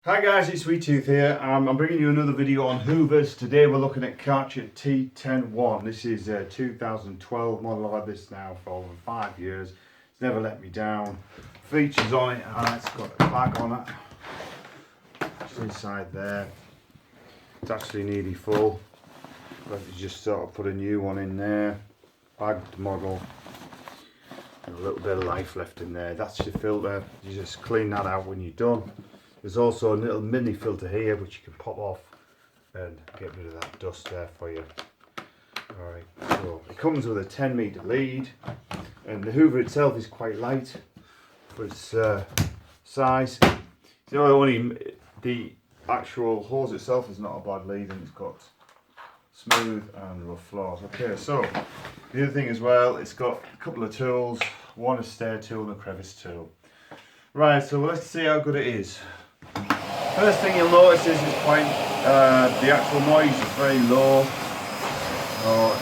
Hi guys, it's Sweet Tooth here. I'm bringing you another video on Hoovers. Today we're looking at Karcher t10. This is a 2012 model. I've had this now for over 5 years. It's never let me down. Features on it, it's got a bag on it. Just inside there. It's actually nearly full. But you just sort of put a new one in there. Bagged model. And a little bit of life left in there. That's your filter. You just clean that out when you're done. There's also a little mini filter here which you can pop off and get rid of that dust there for you. Alright, so it comes with a 10-metre lead, and the Hoover itself is quite light for its size. The actual hose itself is not a bad lead, and it's got smooth and rough floors. Okay, so the other thing as well, it's got a couple of tools, one a stair tool and a crevice tool. Right, so let's see how good it is. First thing you'll notice is it's quite, the actual noise is very low. So,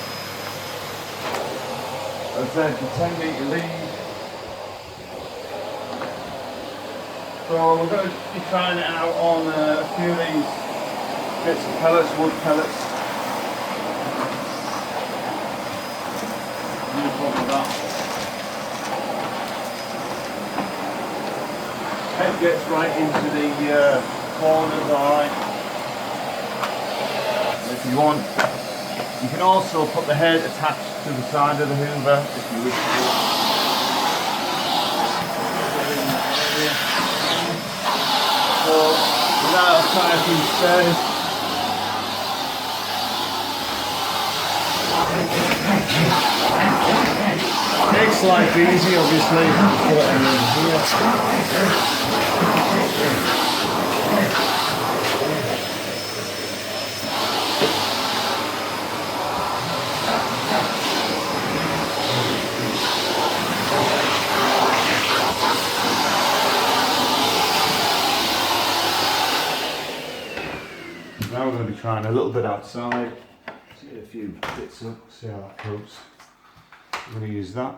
as I said, the 10-metre lead. So we're going to be trying it out on a few of these bits of pellets, wood pellets. No problem with that. Head gets right into the corners, alright. If you want, you can also put the head attached to the side of the Hoover if you wish to. So, without a fire few stairs. Takes life easy, obviously. Put it in here. Now we're going to be trying a little bit outside, see a few bits up, see how that goes. I'm going to use that.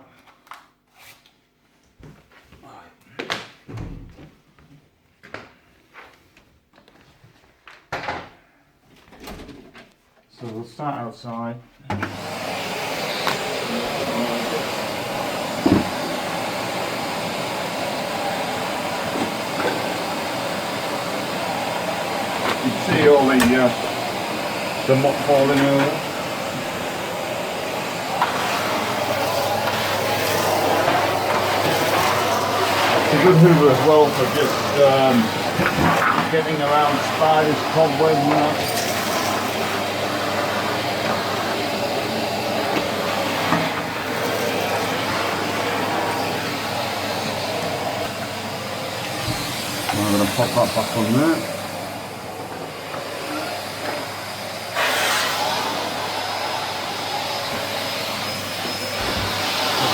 So we'll start outside. You can see all the muck falling over. It's a good Hoover as well for just getting around spiders, cobwebs and that. I'm going to pop that back on there.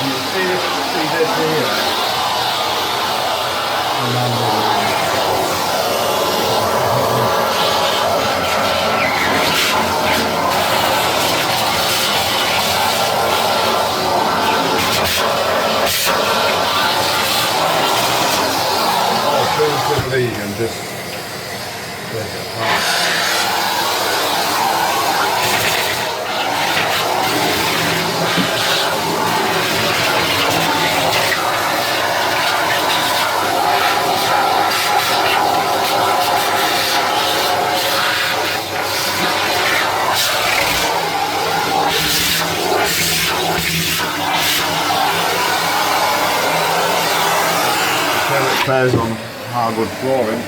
You can see this here. And just take it apart. It pairs on hardwood flooring.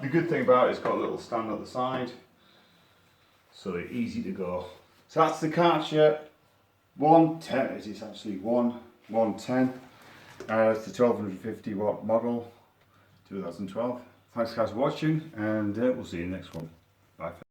The good thing about it, it's got a little stand at the side, so it's easy to go. So that's the Karcher 110. It is actually 110. It's the 1250 watt model, 2012. Thanks guys for watching, and we'll see you in the next one. Bye.